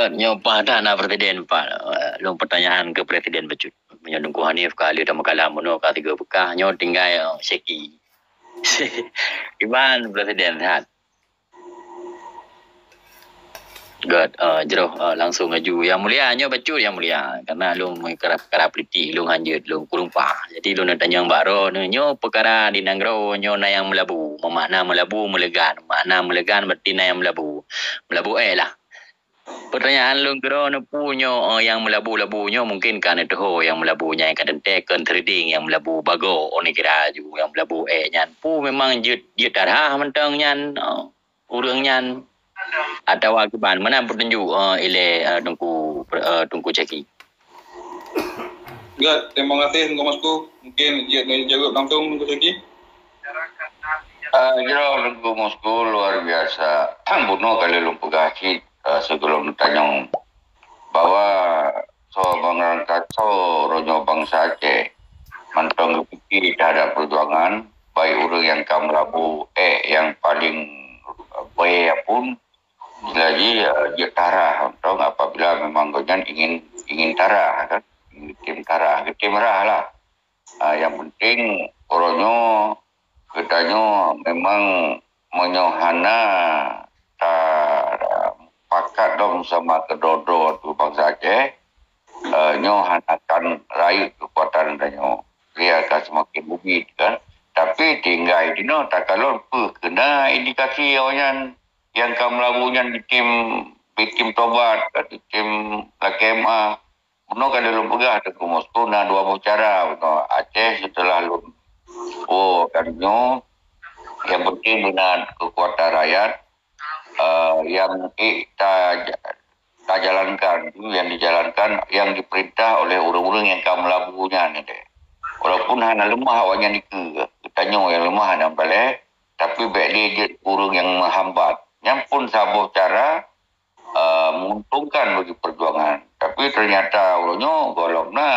Nyopa dah nak presiden pak. Long pertanyaan ke presiden becut. Menyandungku Hanif kali dah makalah mono ka tiga bekah nyo tinggal seki. Gimana presiden hat? God, jeroh langsung ngaju. Yang mulia nyo becut yang mulia. Karena long kerap peliti, long hanjut, long kurumpah. Jadi long nak tanya yang baru, nyo perkara di Nanggro, nyo na yang melabu. Memakna melabu, melegan. Makna melegan berarti na yang melabu. Melabu lah. Pertanyaan lu kira punyo yang melabu-labunya mungkin kan itu yang melabunya yang kadang taken trading yang melabu bago oni kira ju yang melabu nyan pu memang jut darah mentang nyan urang nyan atau akibat mana petunjuk ile tungku ceki. Ya, terima kasih untuk Masku. Mungkin dia jawab langsung untuk ceki. Tungku Masku luar biasa. Bunuh kali lu pegasi. Sebelum tanya bahwa bang kacau ronyo bangsa Aceh mantong fikir terhadap perjuangan baik urang yang kamlabu yang paling baik pun lagi dia tarah mantong apabila memang gojan ingin tarah kan tim tarah tim merah lah yang penting ronyo katanya memang menyohana pakat dong sama kedodo tu bangsa Aceh nyo hanakan raih kekuatan danyo dia akan semakin bukit kan tapi tinggal di no tak kalau kena indikasi orang yang kamlabunya di tim tobat di tim LKMA no kan dalam pegah tu Moskow na dua bicara Aceh setelah lu kan nyo yang penting benar kekuatan rakyat yang tak jalankan yang dijalankan yang diperintah oleh orang-orang yang kamu labunya ni deh. Walaupun hanya lemah awaknya ni tanya yang lemah dan balik tapi baik dia urang yang menghambat. Yang pun sabuh cara menguntungkan bagi perjuangan. Tapi ternyata orangnya golongna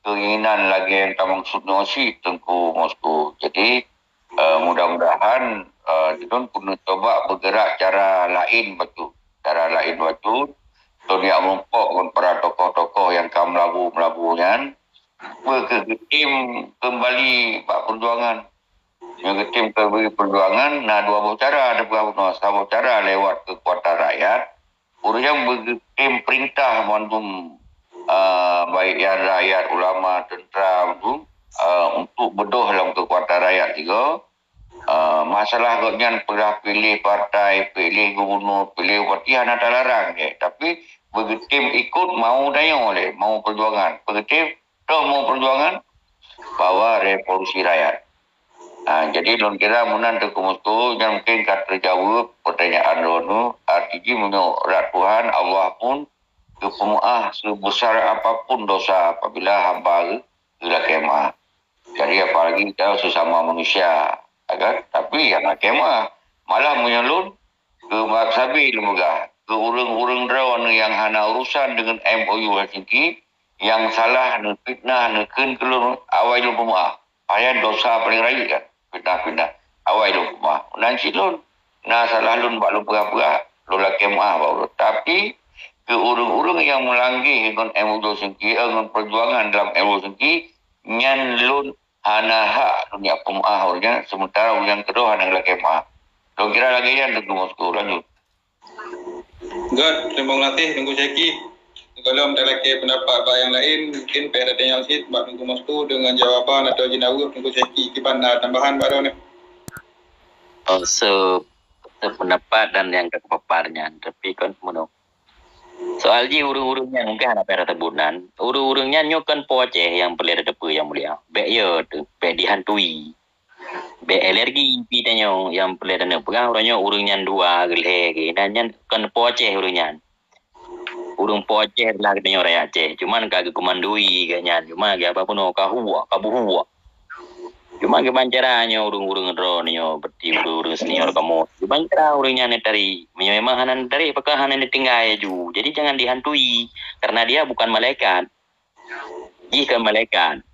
keinginan lagi yang tak maksudnya si Tengku Moskow. Jadi mudah-mudahan kita pun coba bergerak cara lain betul. Dia melompok para tokoh-tokoh yang melabuhnya tim kembali Pak Perjuangan. Yang tim kembali Perjuangan, nah dua cara ada satu cara lewat kekuatan rakyat. Yang tim perintah mantum baik yang rakyat, ulama, tentera untuk bedoh dalam kekuatan rakyat juga. Masalah gotnyan pilih partai, pilih gubernur, pilih bupati hanya tak larang je. Tapi begitu tim ikut mau daya oleh, mau perjuangan. Begitu toh mau perjuangan bawa revolusi rakyat. Jadi don kira munan tu kumustu yang mungkin kat terjawab pertanyaan donu artinya menyorat Tuhan Allah pun kepemaah sebesar apapun dosa apabila hamba kemah. Jadi apalagi kita sesama manusia. Agar tapi yang kemah malah menyelun ke maksabi lembaga ke urang-urang drawan yang hana urusan dengan MOU Helsinki yang salah dan fitnah neken kelur awal pemah ayat dosa paling raya kan fitnah awal pemah dan silun nah salah lun bak lu pera-pera lola kemah baru tapi ke urang-urang yang melanggar dengan MOU Helsinki dengan perjuangan dalam MOU Helsinki nyan lun hana hak dunia pemahurnya sementara yang kedua hana LKMA. Kau kira lagi yang tunggu Moskow lanjut. God, terima kasih tunggu ceki. Kalau ada lagi pendapat yang lain mungkin pada tanya sikit Mbak tunggu Moskow dengan jawapan atau jinawu tunggu ceki gimana tambahan baru ni. Sependapat dan yang kepaparnya tapi kan menurut soal ji urung-urungnya mungkin ada pada tebunan. Urung-urungnya nyokan po Aceh yang pelih depu yang mulia. Bek yo tu, bek dihantui. Bek alergi pitanya yang pelih dan pegang orangnya urungnya dua gelhe dan nyan kan po Aceh urungnya. Urung po Aceh lah katanya orang Aceh. Cuman kagak komandoi kayaknya. Cuma apa pun kabuhua. Cuma gimana caranya urung-urung dronyo berarti urung senior kamu. Gimana cara urungnya netari? Memang hanan dari apakah hanan ditinggal ju. Jadi jangan dihantui karena dia bukan malaikat. Jika malaikat,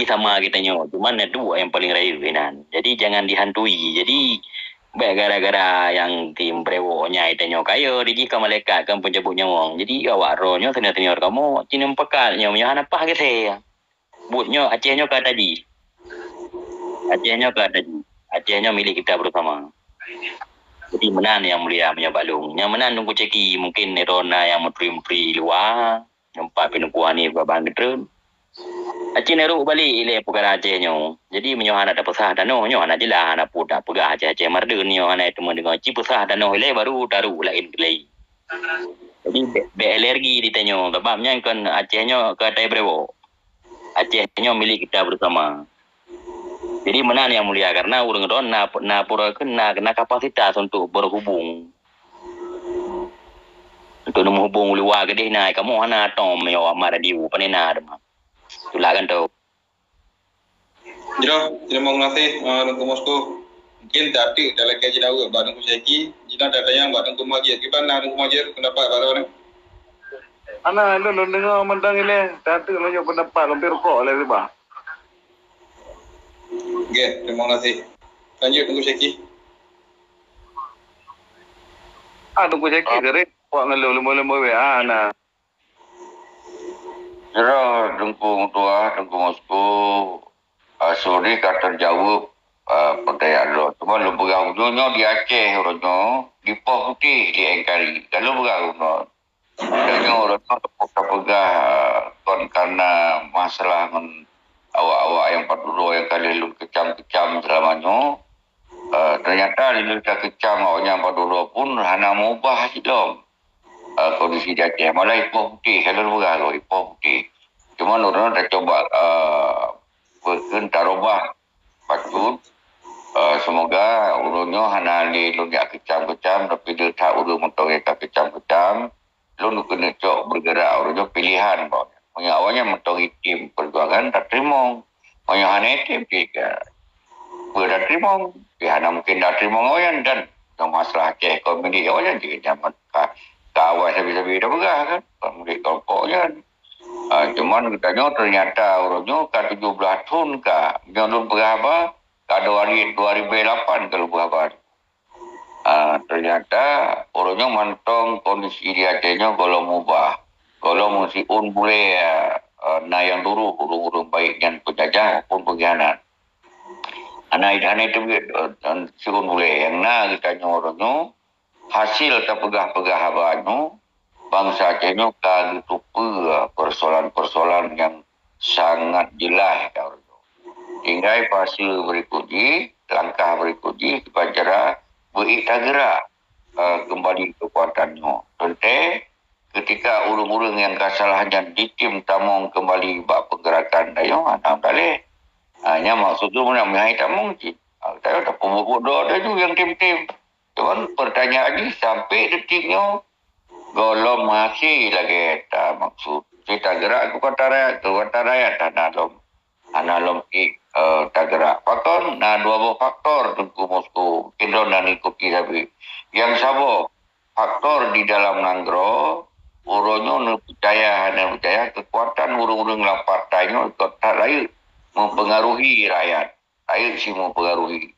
sama kita nyo. Cuman ada dua yang paling rayu kan. Jadi jangan dihantui. Jadi Baik gara-gara yang tim brewonya itanyo kayo di jika malaikat kan penyebut nyawang. Jadi awak rohnya tanya-tanya kamu cinem pekalnya punya apa ke saya. Butnya Acehnya ke tadi. Acehnya ke tadi. Acehnya milik kita bersama. Jadi menan yang mulia punya balung. Yang menan nunggu ceki mungkin Nerona yang menteri-menteri luar. Nampak penukuan ni babang gedrem. Aceh neru balik ile pukar Acehnya. Jadi menyohan ada pesah dan nyo anak jelah anak pudak pegah Aceh merdun nyo anak itu mendengar ci pesah dan ile baru taruh lain kelai. Jadi be alergi ditanyo sebabnya kan Acehnya ke tai brewo. Acehnya milik kita bersama. Jadi menan yang mulia karena urang don na pura kena kapasitas untuk berhubung. Untuk menghubung luar gede na kamu hana tom yo amara diu panena dema. Itulah kan tu. Jiro, terima kasih nunggu Moskow. Mungkin tadi dalam kajian awak barang kuseki, jina data yang barang kumajir. Gimana nunggu kumajir pendapat barang ni? Ana lu dengar mendang ini, tadi lu pendapat lebih rokok oleh riba. Okay, terima kasih. Lanjut nunggu seki. Nunggu seki dari buat ngelu lembu-lembu ana. Jero dengkung tua, dengkung Moskow. Sorry kata jawab pertanyaan lo. Cuma lo berau nyo di Aceh orangnya di Poh Putih di Engkari. Kalau berau no, dan orangnya pegah kon karena masalah men awak-awak yang 42 yang kali lu kecam-kecam selamanya. Ternyata lu dah kecam awaknya 42 pun hana mubah silom. Kondisi di Aceh malah Ipoh Putih kalau berau Ipoh Putih. Cuma orang dah coba berken tarobah patut semoga urunnya hana li lu dia kecam-kecam tapi dia tak urun motor yang kecam-kecam lu kena cok bergerak urunnya pilihan bang. Punya awalnya motor tim perjuangan tak terima. Punya hana tim juga tak terima. Hana mungkin tak terima awayan dan yang masalah Aceh komedi awayan juga zaman kawal sabi-sabi dah berah kan. Komedi kelompoknya cuman katanya ternyata orangnya ke 17 tahun ke jangan berapa ke 2008 kalau berapa ternyata orangnya mantong kondisi dia Acehnya kalau mubah kalau mesti boleh na yang dulu urung-urung baik yang penjajah maupun pengkhianat anak itu siun boleh yang na katanya orangnya hasil terpegah-pegah abahnya bangsa Acehnya kan itu persoalan-persoalan yang sangat jelas. Hingga hasil berikutnya, langkah berikutnya kepada beriktagerak kembali kekuatannya. Tentu ketika urung-urung yang kesalahannya di tim tamong kembali bak pergerakan dayo, anak balik. Hanya maksud tu nak menghai tamong je. Tayo tak pembuat doa juga yang tim-tim. Cuman pertanyaannya sampai detiknya golong masih lagi tak maksud kita gerak ke kota rakyat analom tak gerak faktor dua buah faktor tunggu Moskow kita dan ikuti tapi yang sabo faktor di dalam nanggro uronyo percaya kekuatan urung-urung dalam partainya kota rakyat mempengaruhi rakyat sih mempengaruhi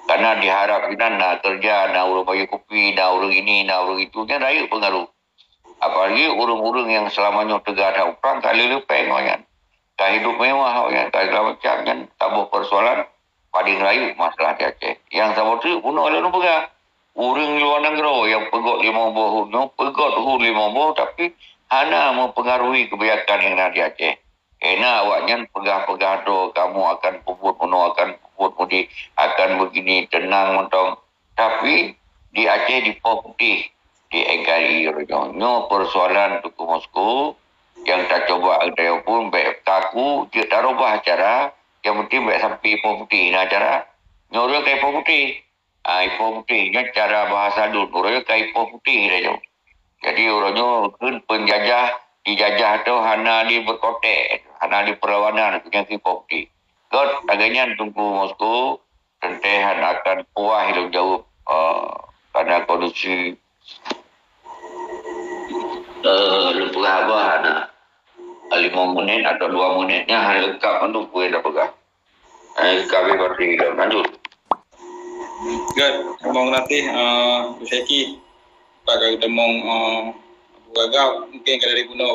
karena diharapkan kerja urung bagi kopi urung ini urung itu kan rakyat pengaruh. Apalagi urung-urung yang selamanya tegak ada orang kali lepeng kan. Tak hidup mewah kan. Tak segala macam kan. Tabuh persoalan paling rayu masalah di Aceh. Yang sama tu pun oleh orang pegang. Urung luar negara yang pegot 50 pegot 50 tapi hana mempengaruhi kebijakan yang ada di Aceh. Enak awaknya pegah-pegah do kamu akan puput penuh akan puput mudi akan begini tenang mentong. Tapi di Aceh di Poh Putih di Engkari no persoalan Tuku Moskow yang tak coba ada pun baik kaku dia tak rubah cara yang penting baik sampai Ipoh Putih nah cara nyuruh ke Ipoh Putih Ipoh Putihnya cara bahasa dulu orangnya ke Ipoh Putih dia jadi orangnya penjajah dijajah tu hana di berkotek hana di perlawanan punya Ipoh Putih kot agaknya Tuku Moskow tentehan akan puas hidup jauh karena kondisi lupa apa ada 5 menit atau 2 menitnya hari lengkap untuk gue dah pegang. Kami berarti lanjut. Good. Terima kasih Bu Syeki. Pak kita mau gagau mungkin kalau dari Puno